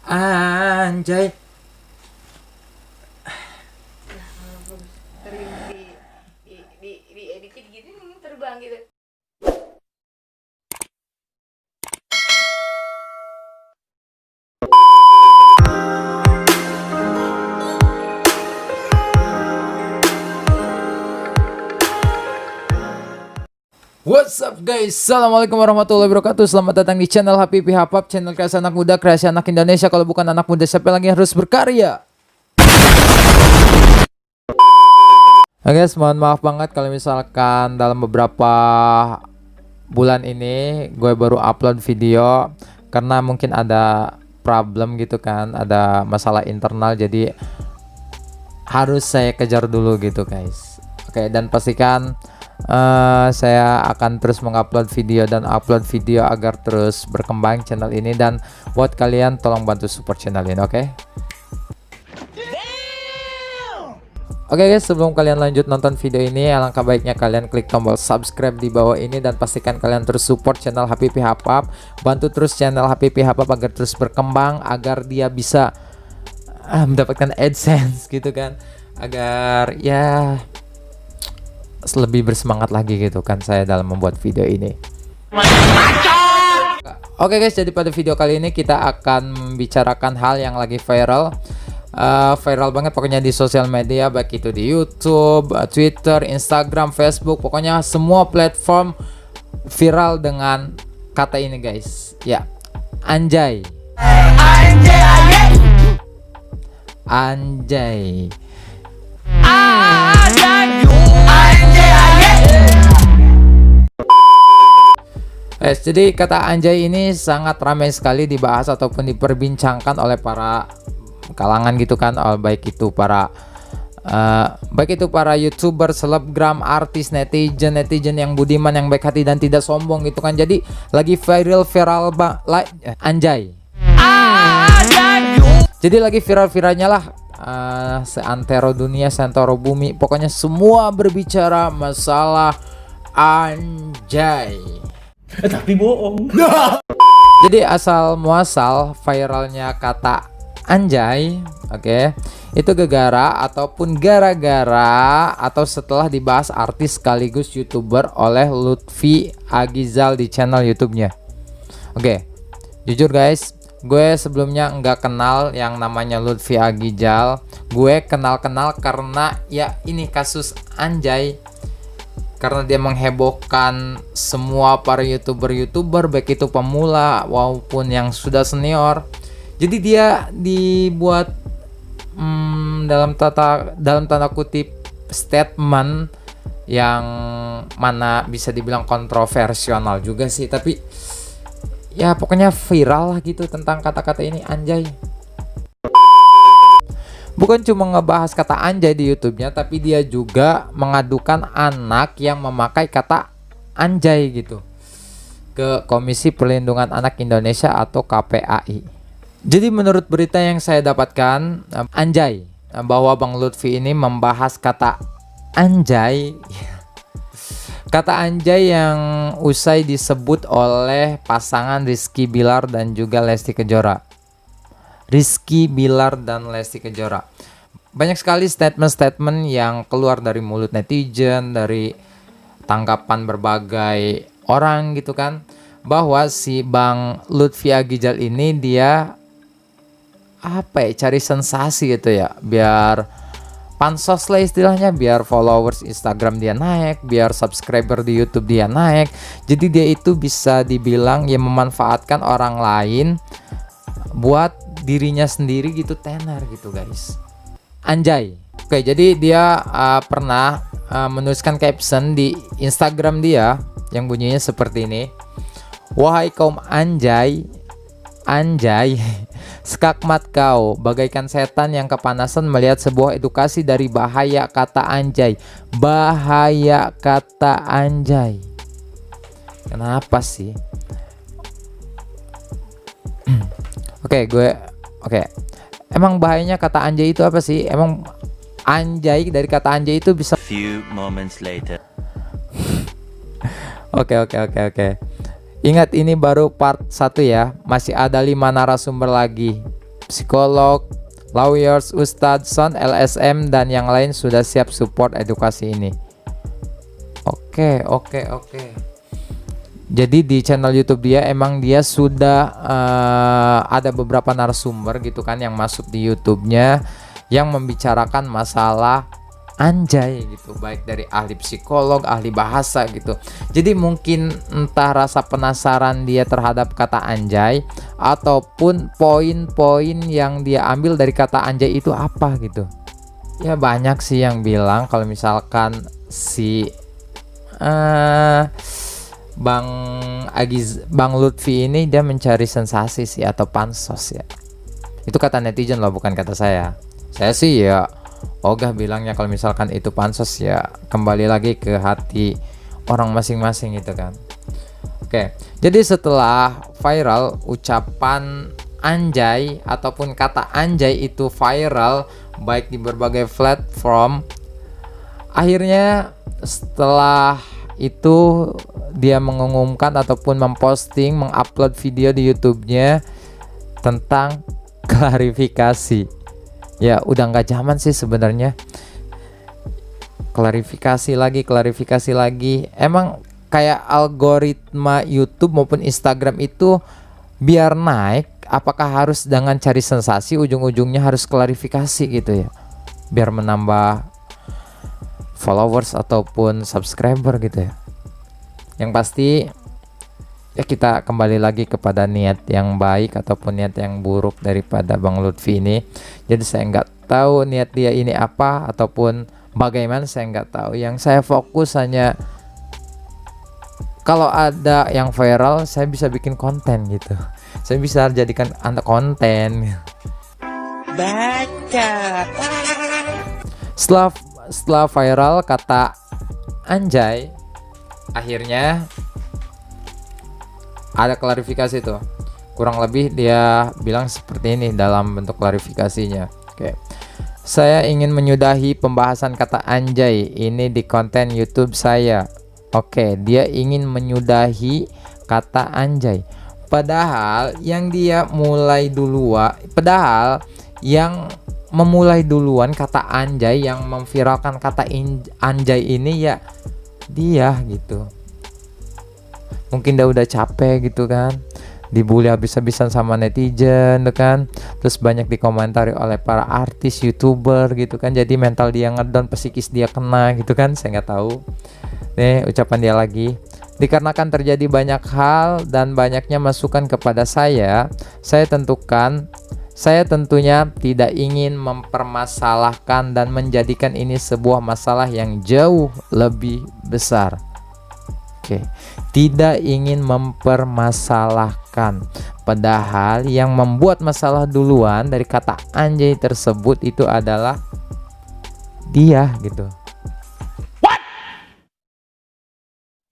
Anjay. Di editin gitu terbang gitu. What's up guys, assalamualaikum warahmatullahi wabarakatuh. Selamat datang di channel HPP Hapap, channel kreasi anak muda, kreasi anak Indonesia. Kalau bukan anak muda, siapa lagi yang harus berkarya? Oke guys, mohon maaf banget kalau misalkan dalam beberapa bulan ini gue baru upload video karena mungkin ada problem gitu kan, ada masalah internal, jadi harus saya kejar dulu gitu guys. Oke, dan pastikan saya akan terus mengupload video dan upload video agar terus berkembang channel ini, dan buat kalian tolong bantu support channel ini, oke? Oke guys, sebelum kalian lanjut nonton video ini, alangkah baiknya kalian klik tombol subscribe di bawah ini dan pastikan kalian terus support channel HPP Hapap. Bantu terus channel HPP Hapap agar terus berkembang, agar dia bisa mendapatkan AdSense gitu kan, agar ya lebih bersemangat lagi gitu kan saya dalam membuat video ini. Oke guys, jadi pada video kali ini kita akan membicarakan hal yang lagi viral, viral banget pokoknya di sosial media, baik itu di YouTube, Twitter, Instagram, Facebook, pokoknya semua platform viral dengan kata ini guys, ya, anjay. Anjay. Jadi kata anjay ini sangat ramai sekali dibahas ataupun diperbincangkan oleh para kalangan gitu kan, baik itu para YouTuber, selebgram, artis, netizen yang budiman, yang baik hati dan tidak sombong gitu kan. Jadi lagi viral anjay. Jadi lagi viral-viralnya lah, seantero dunia, seantero bumi, pokoknya semua berbicara masalah anjay. Tapi bohong. Jadi asal muasal viralnya kata anjay, oke, itu gara-gara atau setelah dibahas artis sekaligus YouTuber oleh Lutfi Agizal di channel YouTube-nya. Oke, jujur guys, gue sebelumnya nggak kenal yang namanya Lutfi Agizal. Gue kenal karena ya ini kasus anjay, karena dia menghebohkan semua para YouTuber baik itu pemula maupun yang sudah senior. Jadi dia dibuat dalam tanda kutip statement yang mana bisa dibilang kontroversial juga sih, tapi ya pokoknya viral lah gitu tentang kata-kata ini anjay. Bukan cuma ngebahas kata anjay di YouTube-nya, tapi dia juga mengadukan anak yang memakai kata anjay gitu ke Komisi Perlindungan Anak Indonesia atau KPAI. Jadi menurut berita yang saya dapatkan, anjay, bahwa Bang Lutfi ini membahas kata anjay. Kata anjay yang usai disebut oleh pasangan Rizky Bilar dan juga Lesti Kejora. Banyak sekali statement-statement yang keluar dari mulut netizen, dari tanggapan berbagai orang gitu kan, bahwa si Bang Lutfi Agizal ini dia cari sensasi gitu ya, biar pansos lah istilahnya, biar followers Instagram dia naik, biar subscriber di YouTube dia naik. Jadi dia itu bisa dibilang ya memanfaatkan orang lain buat dirinya sendiri gitu, tenar gitu guys, anjay. Oke, jadi dia pernah menuliskan caption di Instagram dia yang bunyinya seperti ini: wahai kaum anjay, skakmat kau, bagaikan setan yang kepanasan melihat sebuah edukasi dari bahaya kata anjay. Bahaya kata anjay, kenapa sih? Oke, emang bahayanya kata anjay itu apa sih? Emang anjay, dari kata anjay itu bisa Few moments later. Oke. Ingat, ini baru part 1 ya. Masih ada 5 narasumber lagi. psikolog, lawyers, ustadz, son, LSM, dan yang lain sudah siap support edukasi ini. Oke. Jadi di channel YouTube dia emang dia sudah ada beberapa narasumber gitu kan yang masuk di YouTube-nya yang membicarakan masalah anjay gitu, baik dari ahli psikolog, ahli bahasa gitu. Jadi mungkin entah rasa penasaran dia terhadap kata anjay ataupun poin-poin yang dia ambil dari kata anjay itu apa gitu. Ya banyak sih yang bilang kalau misalkan si Bang Lutfi ini dia mencari sensasi sih atau pansos ya. Itu kata netizen loh, bukan kata saya. Saya sih ya ogah bilangnya kalau misalkan itu pansos ya kembali lagi ke hati orang masing-masing gitu kan. Oke, jadi setelah viral ucapan anjay ataupun kata anjay itu viral baik di berbagai platform, akhirnya setelah itu dia mengumumkan ataupun memposting, mengupload video di YouTube-nya tentang klarifikasi. Ya udah nggak zaman sih sebenarnya. Klarifikasi lagi. Emang kayak algoritma YouTube maupun Instagram itu biar naik, apakah harus dengan cari sensasi, ujung-ujungnya harus klarifikasi gitu ya, biar menambah followers ataupun subscriber gitu ya. Yang pasti ya kita kembali lagi kepada niat yang baik ataupun niat yang buruk daripada Bang Lutfi ini. Jadi saya nggak tahu niat dia ini apa ataupun bagaimana, saya nggak tahu. Yang saya fokus hanya kalau ada yang viral saya bisa bikin konten gitu, saya bisa jadikan anak konten. Baca. Setelah viral kata anjay, akhirnya ada klarifikasi tuh. Kurang lebih dia bilang seperti ini dalam bentuk klarifikasinya. Oke. Saya ingin menyudahi pembahasan kata anjay ini di konten YouTube saya. Oke, dia ingin menyudahi kata anjay. Padahal yang memulai duluan kata anjay, yang memviralkan kata anjay ini ya dia gitu. Mungkin dia udah capek gitu kan, dibully habis-habisan sama netizen kan, terus banyak dikomentari oleh para artis, youtuber gitu kan, jadi mental dia ngedown, psikis dia kena gitu kan, saya nggak tahu. Nih ucapan dia lagi, dikarenakan terjadi banyak hal dan banyaknya masukan kepada saya tentunya tidak ingin mempermasalahkan dan menjadikan ini sebuah masalah yang jauh lebih besar. Oke, tidak ingin mempermasalahkan, padahal yang membuat masalah duluan dari kata anjay tersebut itu adalah dia gitu.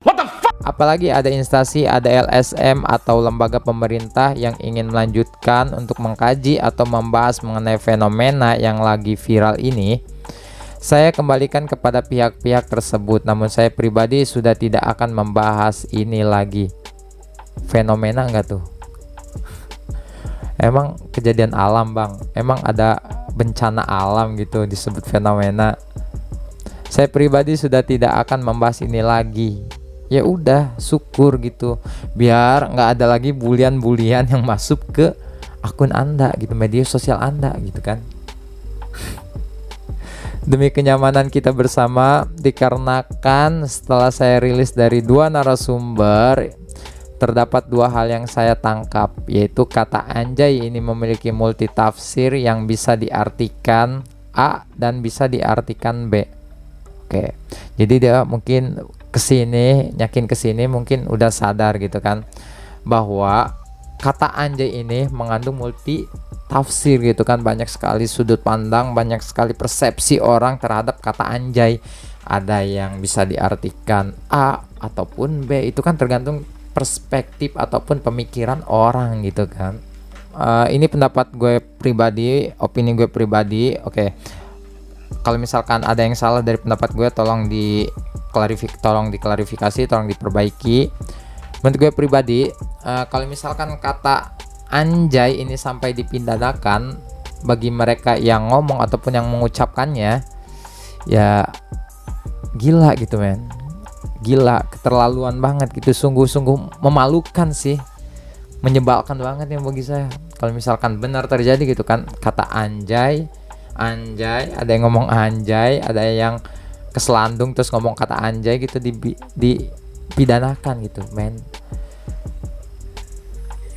What the fuck? Apalagi ada instansi, ada LSM atau lembaga pemerintah yang ingin melanjutkan untuk mengkaji atau membahas mengenai fenomena yang lagi viral ini. Saya kembalikan kepada pihak-pihak tersebut, namun saya pribadi sudah tidak akan membahas ini lagi. Fenomena enggak tuh? Emang kejadian alam bang, emang ada bencana alam gitu disebut fenomena. Saya pribadi sudah tidak akan membahas ini lagi. Ya udah, syukur gitu, biar nggak ada lagi bulian-bulian yang masuk ke akun Anda gitu, media sosial Anda gitu kan. Demi kenyamanan kita bersama, dikarenakan setelah saya rilis dari 2 narasumber, terdapat 2 hal yang saya tangkap, yaitu kata anjay ini memiliki multi tafsir yang bisa diartikan A dan bisa diartikan B. Oke, jadi dia mungkin yakin kesini mungkin udah sadar gitu kan, bahwa kata anjay ini mengandung multi tafsir gitu kan, banyak sekali sudut pandang, banyak sekali persepsi orang terhadap kata anjay. Ada yang bisa diartikan A ataupun B, itu kan tergantung perspektif ataupun pemikiran orang gitu kan. Ini pendapat gue pribadi, opini gue pribadi. Oke, kalau misalkan ada yang salah dari pendapat gue, tolong diklarifikasi, tolong diperbaiki. Menurut gue pribadi, kalau misalkan kata anjay ini sampai dipidanakan, bagi mereka yang ngomong ataupun yang mengucapkannya, ya gila gitu men, gila, keterlaluan banget gitu, sungguh-sungguh memalukan sih, menyebalkan banget yang bagi saya. Kalau misalkan benar terjadi gitu kan, kata anjay, ada yang ngomong anjay, ada yang keselandung terus ngomong kata anjay gitu, dipidanakan gitu men,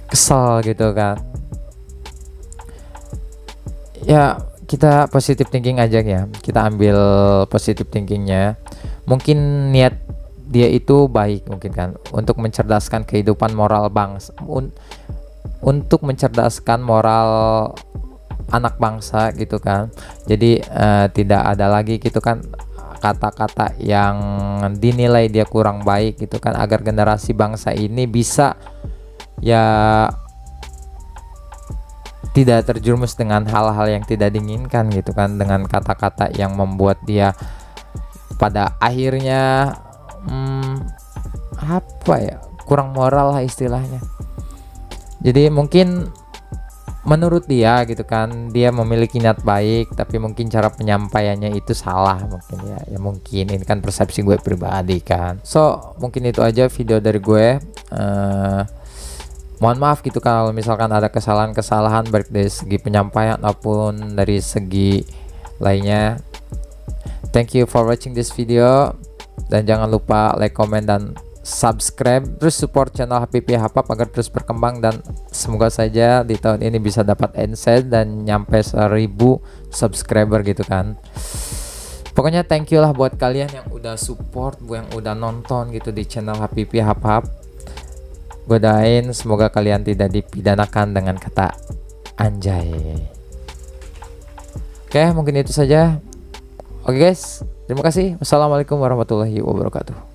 kesel gitu kan. Ya kita positive thinking aja ya, kita ambil positive thinkingnya. Mungkin niat dia itu baik mungkin kan, untuk mencerdaskan kehidupan moral bangsa, untuk mencerdaskan moral anak bangsa gitu kan. Jadi tidak ada lagi gitu kan kata-kata yang dinilai dia kurang baik gitu kan, agar generasi bangsa ini bisa ya tidak terjerumus dengan hal-hal yang tidak diinginkan gitu kan, dengan kata-kata yang membuat dia pada akhirnya apa ya, kurang moral lah istilahnya. Jadi mungkin menurut dia gitu kan, dia memiliki niat baik tapi mungkin cara penyampaiannya itu salah mungkin ya, ya mungkin ini kan persepsi gue pribadi kan. So mungkin itu aja video dari gue. Mohon maaf gitu kalau misalkan ada kesalahan-kesalahan baik dari segi penyampaian maupun dari segi lainnya. Thank you for watching this video, dan jangan lupa like, comment, dan subscribe. Terus support channel HPP Hapap agar terus berkembang, dan semoga saja di tahun ini bisa dapat endset dan nyampe 1000 subscriber gitu kan. Pokoknya thank you lah buat kalian yang udah support, yang udah nonton gitu di channel HPP Hapap. Gue doain semoga kalian tidak dipidanakan dengan kata anjay. Oke, mungkin itu saja. Oke guys, terima kasih. Wassalamualaikum warahmatullahi wabarakatuh.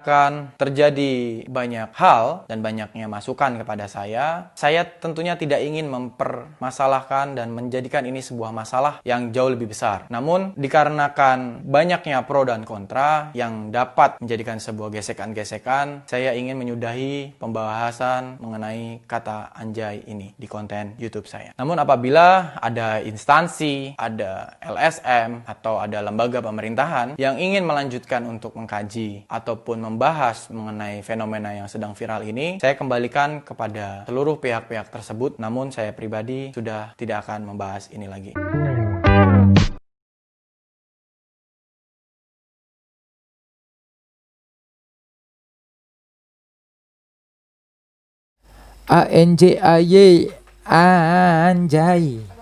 Akan terjadi banyak hal dan banyaknya masukan kepada saya tentunya tidak ingin mempermasalahkan dan menjadikan ini sebuah masalah yang jauh lebih besar. Namun, dikarenakan banyaknya pro dan kontra yang dapat menjadikan sebuah gesekan-gesekan, saya ingin menyudahi pembahasan mengenai kata anjay ini di konten YouTube saya. Namun, apabila ada instansi, ada LSM, atau ada lembaga pemerintahan yang ingin melanjutkan untuk mengkaji ataupun membahas mengenai fenomena yang sedang viral ini, saya kembalikan kepada seluruh pihak-pihak tersebut. Namun saya pribadi sudah tidak akan membahas ini lagi. ANJAY anjay.